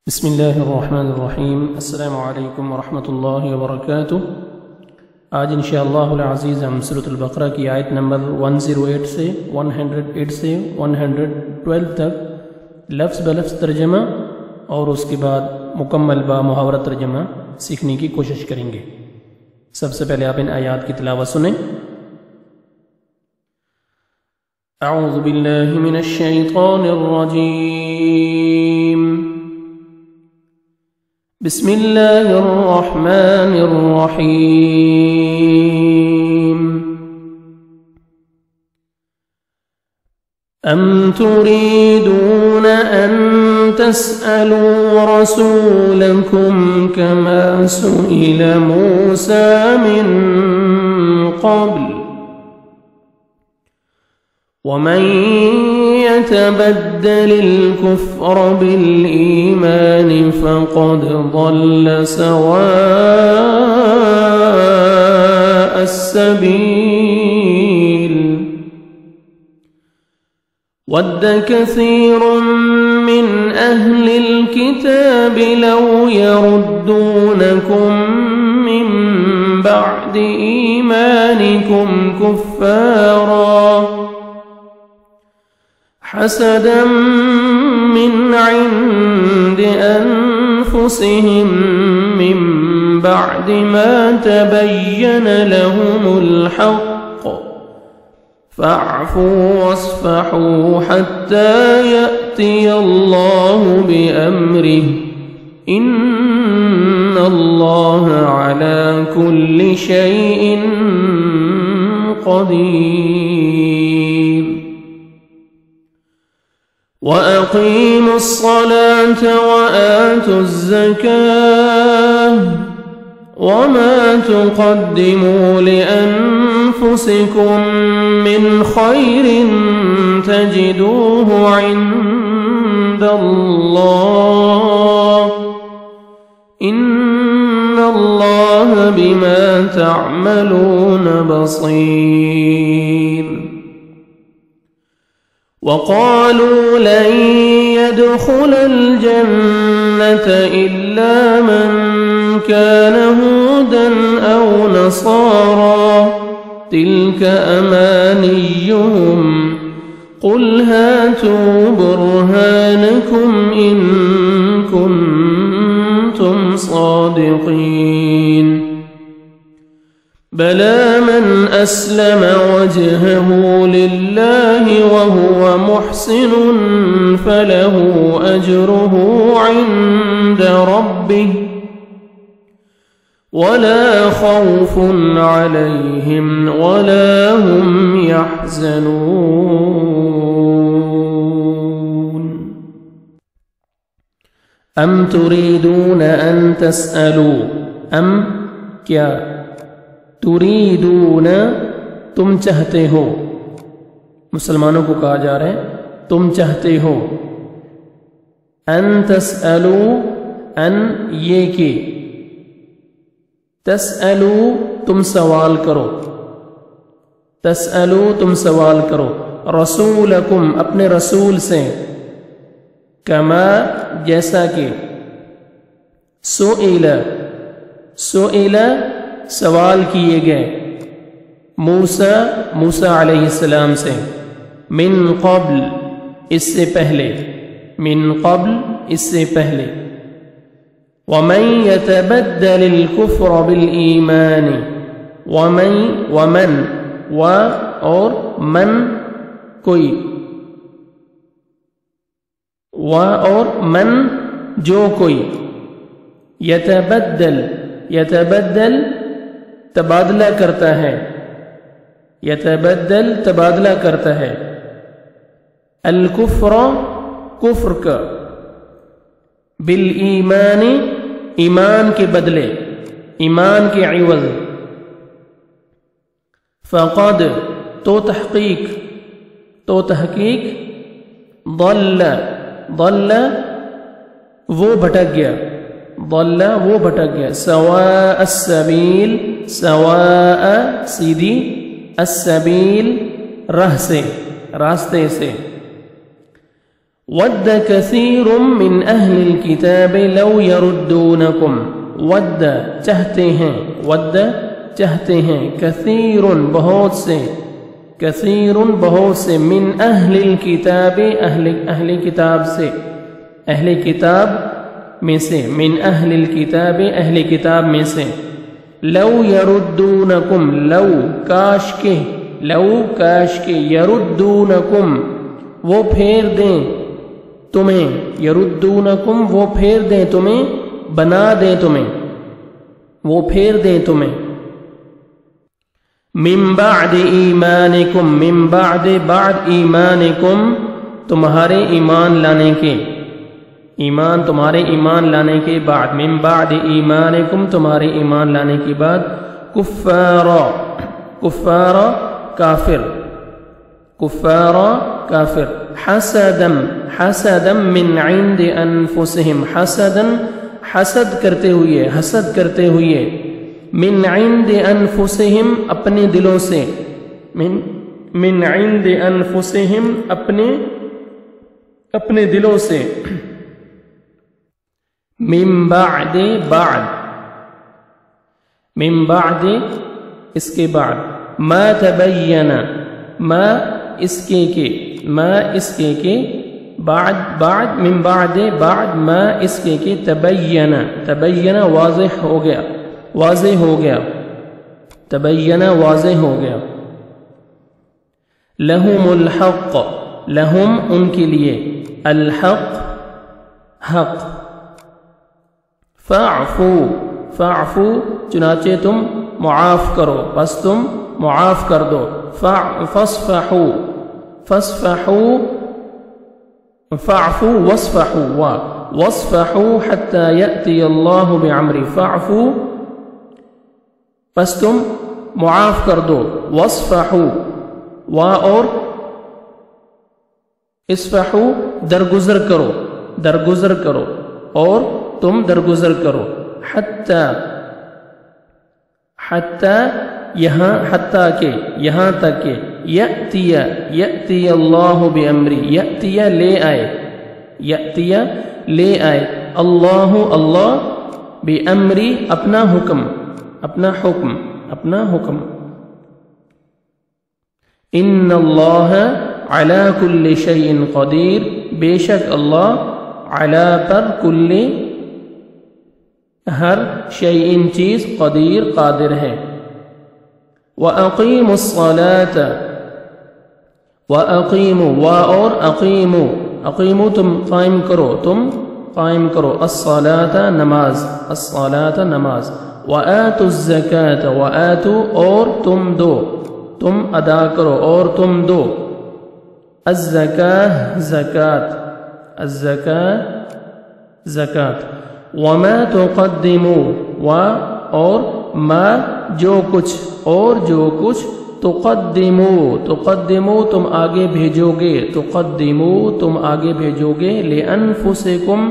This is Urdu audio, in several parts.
بسم اللہ الرحمن الرحیم۔ السلام علیکم ورحمۃ اللہ وبرکاتہ۔ آج انشاءاللہ العزیز ہم سورۃ البقرہ کی آیت نمبر 108 سے 108 سے 112 تک لفظ بلفظ ترجمہ اور اس کے بعد مکمل با محاورہ ترجمہ سیکھنے کی کوشش کریں گے۔ سب سے پہلے آپ ان آیات کی تلاوت سنیں۔ اعوذ باللہ من الشیطان الرجیم، بسم اللہ الرحمن الرحیم۔ ام تريدون ان تسألوا رسولكم كما سئل موسى من قبل ومن يتبدل الكفر بالإيمان فقد ضل سواء السبيل ود كثير من أهل الكتاب لو يردونكم من بعد إيمانكم كفارا حسدا من عند أنفسهم من بعد ما تبين لهم الحق فاعفوا واصفحوا حتى يأتي الله بأمره إن الله على كل شيء قدير وَأَقِيمُوا الصَّلَاةَ وَآتُوا الزَّكَاةَ وَمَا تُقَدِّمُوا لِأَنفُسِكُم مِّنْ خَيْرٍ تَجِدُوهُ عِندَ اللَّهِ إِنَّ اللَّهَ بِمَا تَعْمَلُونَ بَصِيرٌ وقالوا لن يدخل الجنة إلا من كان هودا أو نصارى تلك أمانيهم قل هاتوا برهانكم إن كنتم صادقين بلى من أسلم وجهه لله وهو محسن فله أجره عند ربه ولا خوف عليهم ولا هم يحزنون أم تريدون أن تسألوا أم کیا تريدون تم چاہتے ہو، مسلمانوں کو کہا جا رہا ہے تم چاہتے ہو، ان تسألوا ان یہ کہ تسألوا تم سوال کرو، تسألوا تم سوال کرو رسولکم اپنے رسول سے، کما جیسا کہ سئل سوال کیے گئے موسیٰ علیہ السلام سے، من قبل اس سے پہلے، من قبل اس سے پہلے، ومن يتبدل الكفر بالایمان ومن اور من کوئی، اور من جو کوئی، یتبدل تبادلہ کرتا ہے، یتبدل تبادلہ کرتا ہے، الکفر کفر کا، بالایمان ایمان کے بدلے، ایمان کے عوض، فقد تو تحقیق ضل وہ بھٹک گیا، ضل وہ بھٹک گیا، سواء السبیل سواء سیدھی، السبیل راہ سے، راستے سے، ود کثیر من اہل الکتاب لو یردونکم، ود چاہتے ہیں، ود چاہتے ہیں، کثیر بہت سے، کثیر بہت سے، من اہل الکتاب اہل کتاب سے، اہل کتاب میں سے، من اہل الکتاب اہل کتاب میں سے، لو یردونکم، لو کاش کے، لو کاش کے، یردونکم وہ پھیر دیں تمہیں، یردونکم وہ پھیر دیں تمہیں، بنا دیں تمہیں، وہ پھیر دیں تمہیں، من بعد ایمانکم، من بعد بعد ایمانکم تمہارے ایمان لانے کے، ایمان تمہارے ایمان لانے کے بعد، من بعد ایمانکم تمہارے ایمان لانے کے بعد، کفارا، کفارا کافر، کفارا کافر، حسدا، حسدا من عند انفسہم، حسدا حسد کرتے ہوئے، حسد کرتے ہوئے، من عند انفسہم اپنے دلوں سے، من عند انفسہم اپنے دلوں سے، من بعد بعد، من بعد اس کے بعد، ما تبین، ما اس کے، ما اس کے، بعد بعد، من بعد بعد، ما اس کے، تبین، تبین واضح ہو گیا، واضح ہو گیا، تبین واضح ہو گیا، لہم الحق، لہم ان کے لیے، الحق حق، فاعفو، فاعفو چنانچہ تم معاف کرو، بس تم معاف کر دو، فاصفحوا، فاصفحوا، فاعفو واصفحوا، واصفحوا حتى يأتي الله بعمره، فاعفو بس تم معاف کر دو، واصفحوا وا اور اصفحوا درگزر کرو، درگزر کرو، اور تم درگزر کرو، حتی، حتی یہاں، حتی کہ یہاں تک کہ، یأتی، یأتی اللہ بامری، یأتی لے آئے، یأتی لے آئے، اللہ اللہ بامری اپنا حکم، اپنا حکم، اپنا حکم، ان اللہ علی کل شیء قدیر، بے شک اللہ علی پر کل ہر شیء چیز، قدیر قادر ہے، وَأَقِيمُوا الصَّلَاةَ، وَأَقِيمُوا وا اور اقیموا، اقیموا تم قائم کرو، تم قائم کرو، الصلاة نماز، الصلاة نماز، وَآتُوا الزَّكَاةَ، وَآتُوا اور تم دو، تم ادا کرو اور تم دو، الزَّكَاة زکات، الزَّكَاة زکات، وَمَا تُقَدِّمُوا اور ما جو کچھ، اور جو کچھ، تقدمو، تقدمو تم آگے بھیجو گے، تقدمو تم آگے بھیجو گے، لأنفسکم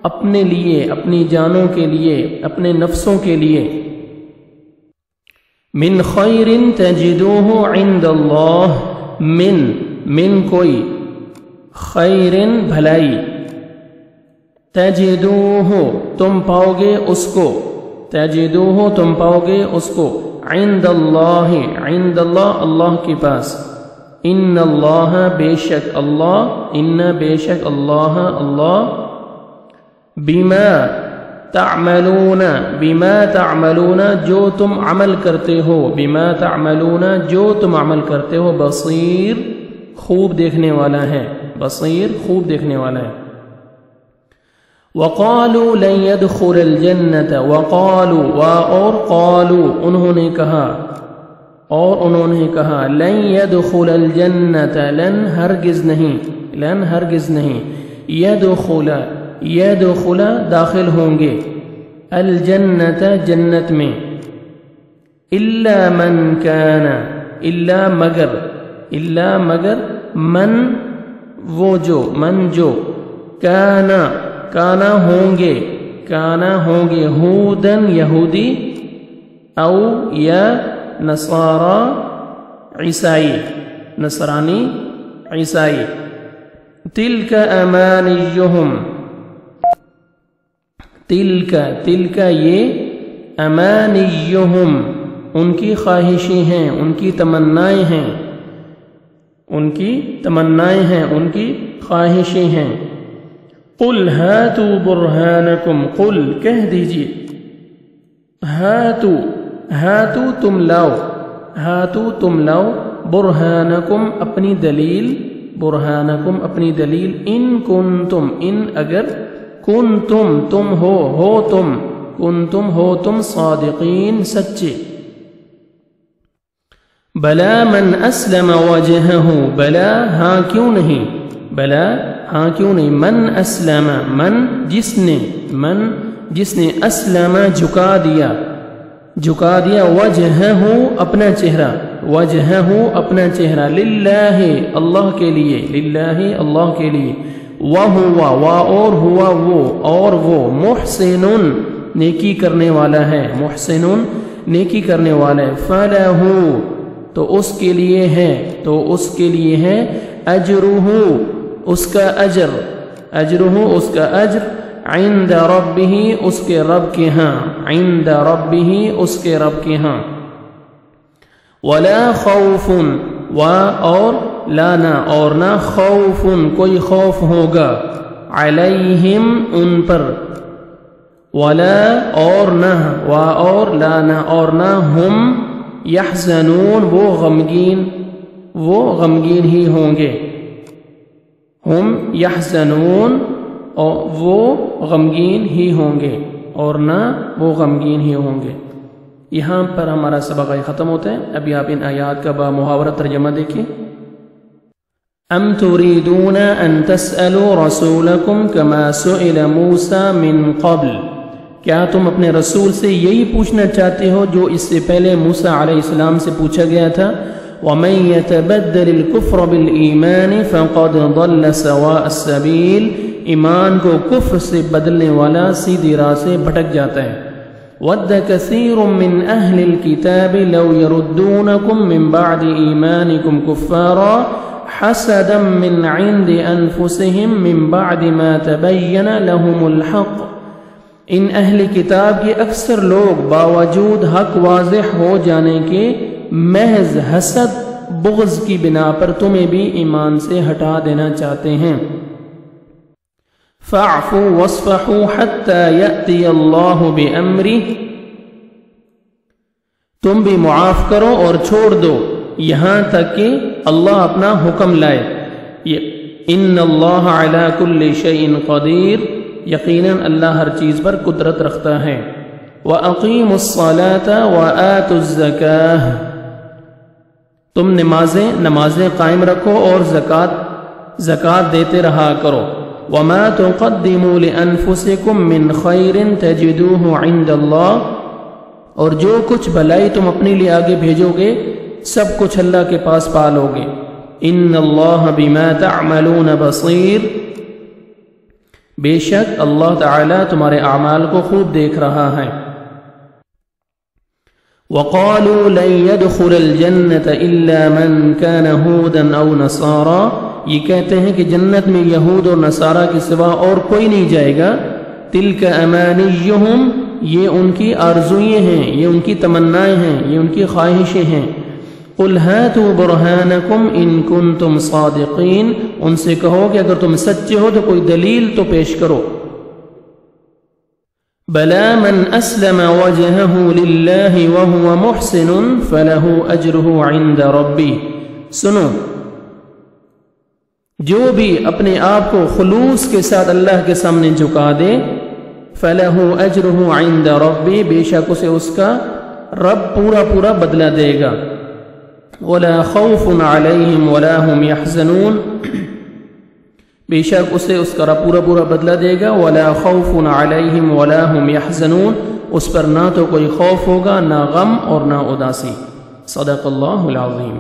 اپنے لیے، اپنی جانوں کے لیے، اپنے نفسوں کے لیے، من خیر تجدوہ عند اللہ، من کوئی، خیر بھلائی، تجدوہ تم پاؤ گے اس کو، تجدوہ تم پاؤ گے اس کو، عند اللہ، عند اللہ اللہ کے پاس، ان اللہ بے شک اللہ، ان بے شک اللہ اللہ، بما تعملون، بما تعملون جو تم عمل کرتے ہو، بما تعملون جو تم عمل کرتے ہو، بصیر خوب دیکھنے والا ہے، بصیر خوب دیکھنے والا ہے، وَقَالُوا لَن يَدْخُلَ الْجَنَّةَ، وَقَالُوا اور قالوا انہوں نے کہا، اور انہوں نے کہا، لَن يَدْخُلَ الْجَنَّةَ لن ہرگز نہیں، لن ہرگز نہیں، يَدْخُلَ داخل ہوں گے، الجنة جنت میں، إِلَّا مَنْ كَانَ إِلَّا مگر من وہ جو، من جو، کانا ہوں گے ہودن یہودی، او یا نصارا عیسائی، نصرانی عیسائی، تلک امانیہم، تلک یہ امانیہم ان کی خواہشیں ہیں، ان کی تمنائیں ہیں، ان کی تمنائیں ہیں، ان کی خواہشیں ہیں۔ قل ہاتوا برہانکم، قل کہہ دیجئے، ہاتو تم لاؤ، ہاتو تم لاؤ، برہانکم اپنی دلیل، برہانکم اپنی دلیل، ان کنتم ان اگر، کنتم تم ہو تم، کنتم ہو تم صادقین سچے۔ بلا من اسلم وجہہ، بلا ہاں کیوں نہیں، بلا ہاں کیوں نہیں، من اسلم من جس نے اسلم جھکا دیا وجہہ اپنا چہرہ، وجہہ اپنا چہرہ، للہ اللہ کے لیے، للہ اللہ کے لیے، اور وہ محسن نیکی کرنے والا ہے، محسن نیکی کرنے والا ہے، فلہ تو اس کے لیے ہے اجرہ اس کا اجر، اجرہ اس کا اجر، عند ربہ اس کے رب کے ہاں، عند ربہ اس کے رب کے ہاں، ولا خوف اور لانا اور نہ خوف کوئی خوف ہوگا، علیہم ان پر، ولا اور نہ، اور لانا اور نہ، ہم یحزنون وہ غمگین ہی ہوں گے، ہم یحزنون وہ غمگین ہی ہوں گے، اور نہ وہ غمگین ہی ہوں گے۔ یہاں پر ہمارا سبق ختم ہوتا ہے۔ ابھی آپ ان آیات کا بمحاورہ ترجمہ دیکھیں۔ ام تريدون ان تسألوا رسولكم كما سئل موسى من قبل، کیا تم اپنے رسول سے یہی پوچھنا چاہتے ہو جو اس سے پہلے موسیٰ علیہ السلام سے پوچھا گیا تھا؟ وَمَن يَتَبَدَّلِ الْكُفْرَ بِالْإِيمَانِ فَقَدْ ضَلَّ سَوَاءَ السَّبِيلِ، ایمان کو کفر سے بدلنے والا سیدھی راہ سے بھٹک جاتا ہے۔ وَدَّ كَثِيرٌ مِّنْ أَهْلِ الْكِتَابِ لَوْ يَرُدُّونَكُم مِّن بَعْدِ إِيمَانِكُمْ كُفَّارًا حَسَدًا مِّنْ عِندِ أَنفُسِهِم مِّن بَعْدِ مَا تَبَيَّنَ لَهُمُ الْحَقُّ، ان اہل کتاب کے اکثر لوگ باوجود حق واضح ہو جانے کے محض حسد بغض کی بنا پر تمہیں بھی ایمان سے ہٹا دینا چاہتے ہیں۔ فَاعْفُوا وَاصْفَحُوا حَتَّى يَأْتِيَ اللَّهُ بِأَمْرِهِ، تم بھی معاف کرو اور چھوڑ دو یہاں تک کہ اللہ اپنا حکم لائے۔ ان اللہ علی کل شیء قدیر، یقیناً اللہ ہر چیز پر قدرت رکھتا ہے۔ وَأَقِيمُوا الصَّلَاةَ وَآتُوا الزَّكَاةَ، تم نمازیں قائم رکھو اور زکوٰۃ دیتے رہا کرو۔ وَمَا تُقَدِّمُوا لِأَنفُسِكُم مِّن خَيْرٍ تَجِدُوهُ عِندَ اللَّهِ، اور جو کچھ بھلائی تم اپنے لیے آگے بھیجو گے سب کچھ اللہ کے پاس پالو گے۔ ان اللہ بما تعملون بصیر، بے شک اللہ تعالی تمہارے اعمال کو خوب دیکھ رہا ہے۔ وَقَالُوا لَن يَدْخُلَ الْجَنَّةَ إِلَّا مَنْ كَانَ هُودًا أَوْ نَصَارَىٰ، یہ کہتے ہیں کہ جنت میں یہود اور نصارہ کے سوا اور کوئی نہیں جائے گا۔ تِلْكَ أَمَانِيُّهُمْ، یہ ان کی آرزوئیں ہیں، یہ ان کی تمنائیں ہیں، یہ ان کی خواہشیں ہیں۔ قُلْ هَاتُوا بُرْهَانَكُمْ إِن كُنتُمْ صَادِقِينَ، ان سے کہو کہ اگر تم سچے ہو تو کوئی دلیل تو پیش کرو۔ بَلَا مَنْ أَسْلَمَ وَجْهَهُ لِلَّهِ وَهُوَ مُحْسِنٌ فَلَهُ أَجْرُهُ عِندَ رَبِّهِ، سنو، جو بھی اپنے آپ کو خلوص کے ساتھ اللہ کے سامنے جھکا دے، فَلَهُ أَجْرُهُ عِندَ رَبِّهِ، بے شک اسے اس کا رب پورا بدلہ دے گا۔ وَلَا خَوْفٌ عَلَيْهِمْ وَلَا هُمْ يَحْزَنُونَ، بے شک اسے اس کا رب پورا بدلہ دے گا۔ وَلَا خَوْفٌ عَلَيْهِمْ وَلَا هُمْ يَحْزَنُونَ، اس پر نہ تو کوئی خوف ہوگا، نہ غم اور نہ اداسی۔ صدق اللہ العظیم۔